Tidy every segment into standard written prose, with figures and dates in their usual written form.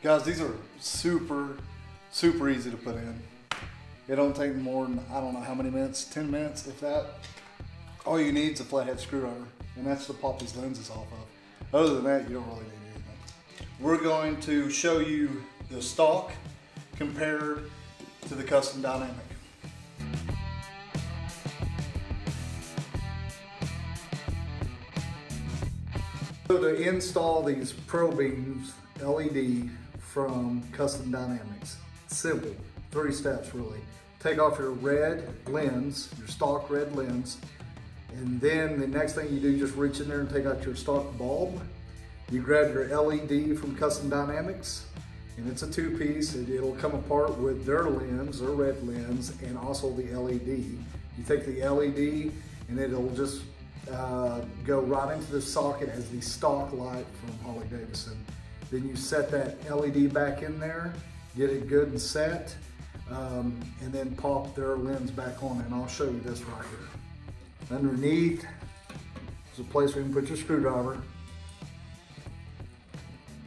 Guys, these are super easy to put in. It don't take more than, I don't know how many minutes, 10 minutes, if that. All you need is a flathead screwdriver, and that's to pop these lenses off of. Other than that, you don't really need anything. We're going to show you the stock compared to the custom dynamic. So to install these ProBeams LED from Custom Dynamics, simple, 3 steps really. Take off your red lens, your stock red lens, and then the next thing you do, just reach in there and take out your stock bulb. You grab your LED from Custom Dynamics, and it's a 2-piece. It'll come apart with their lens, their red lens, and also the LED. You take the LED and it'll just go right into the socket as the stock light from Harley-Davidson. Then you set that LED back in there, get it good and set, and then pop their lens back on, and I'll show you this right here. Underneath is a place where you can put your screwdriver.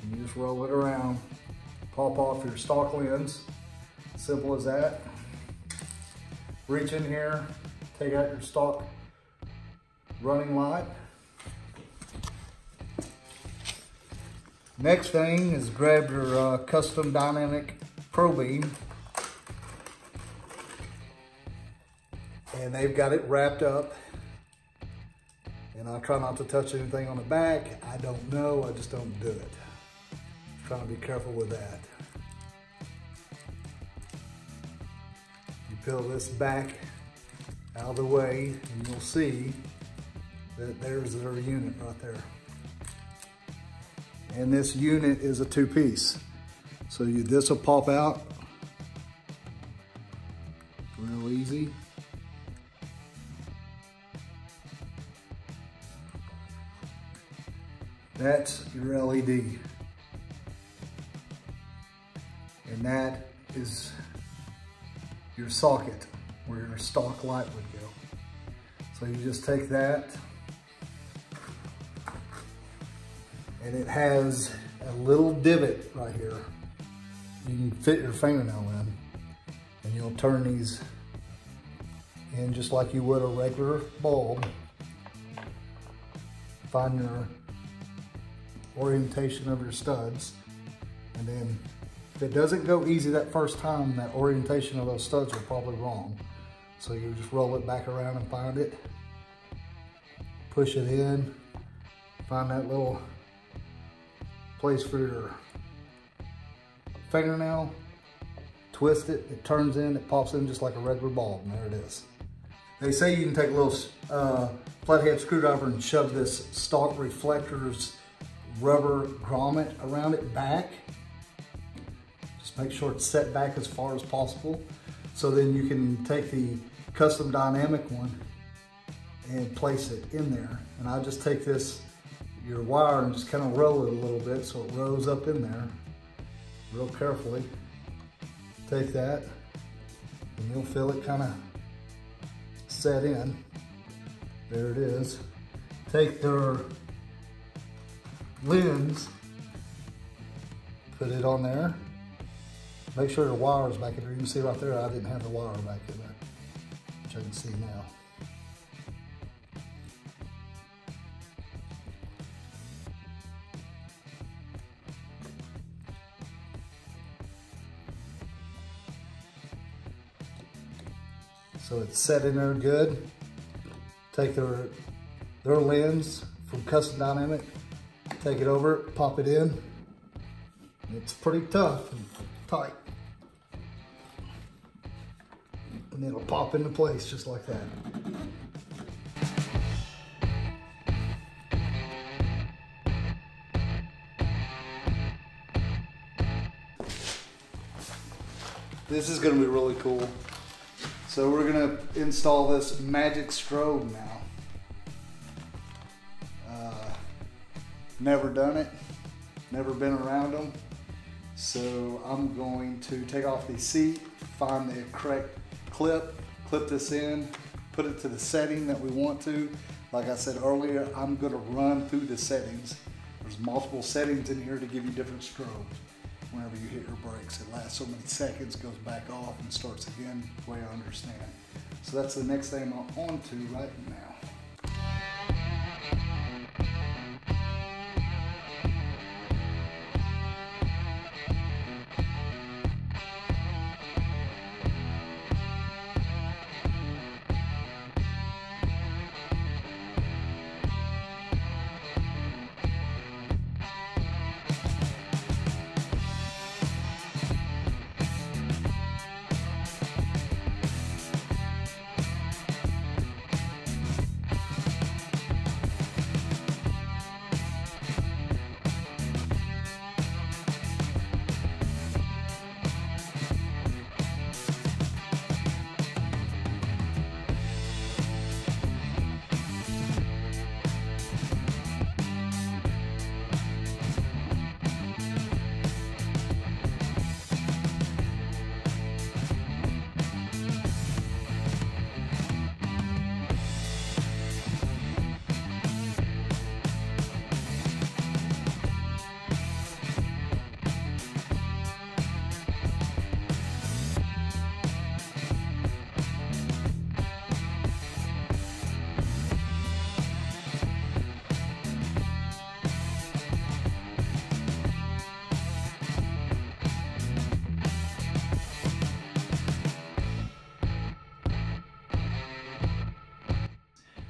And you just roll it around, pop off your stock lens, simple as that. Reach in here, take out your stock running light. Next thing is grab your Custom Dynamic ProBeam, and they've got it wrapped up, and I try not to touch anything on the back. I don't know, I just don't do it. Trying to be careful with that. You peel this back out of the way, and you'll see that there's their unit right there. And this unit is a 2-piece. So this will pop out real easy. That's your LED. And that is your socket where your stock light would go. So you just take that, and it has a little divot right here. You can fit your fingernail in, and you'll turn these in just like you would a regular bulb. Find your orientation of your studs, and then if it doesn't go easy that first time, that orientation of those studs are probably wrong. So you just roll it back around and find it, push it in, find that little place for your fingernail, twist it, it turns in, it pops in just like a regular bulb, and there it is. They say you can take a little flathead screwdriver and shove this stock reflector's rubber grommet around it back. Just make sure it's set back as far as possible. So then you can take the Custom Dynamic one and place it in there. And I just take your wire and just kind of roll it a little bit so it rolls up in there real carefully. Take that and you'll feel it kind of set in. There it is. Take their lens, put it on there. Make sure the wire is back in there. You can see right there I didn't have the wire back in there, which I can see now. So it's set in there good. Take their lens from Custom Dynamic, take it over, pop it in. It's pretty tough and tight. And it'll pop into place just like that. This is gonna be really cool. So we're gonna install this Magic Strobe now. Never done it, never been around them. So I'm going to take off the seat, find the correct clip this in, put it to the setting that we want to. Like I said earlier, I'm gonna run through the settings. There's multiple settings in here to give you different strobes. whenever you hit your brakes. It lasts so many seconds, goes back off and starts again, the way I understand. So that's the next thing I'm on to right now.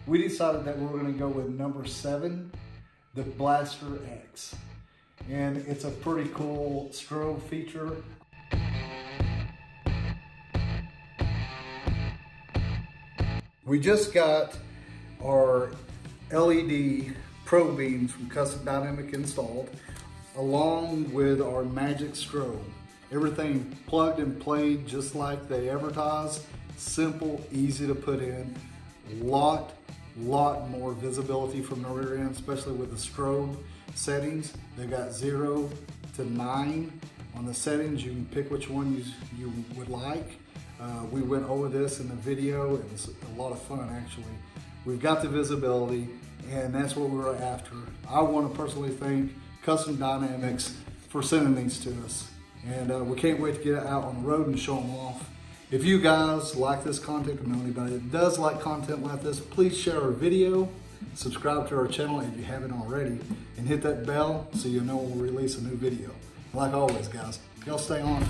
We decided that we're going to go with number 7, the Blaster X. And it's a pretty cool strobe feature. We just got our LED Pro beams from Custom Dynamics installed, along with our Magic Strobe. Everything plugged and played just like they advertise. Simple, easy to put in. Lot more visibility from the rear end, especially with the strobe settings. They've got 0 to 9 on the settings. You can pick which one you would like. We went over this in the video. It was a lot of fun, actually. We've got the visibility, and that's what we were after. I want to personally thank Custom Dynamics for sending these to us, and we can't wait to get it out on the road and show them off. If you guys like this content, or know anybody that does like content like this, please share our video, subscribe to our channel if you haven't already, and hit that bell so you'll know when we release a new video. Like always, guys, y'all stay on.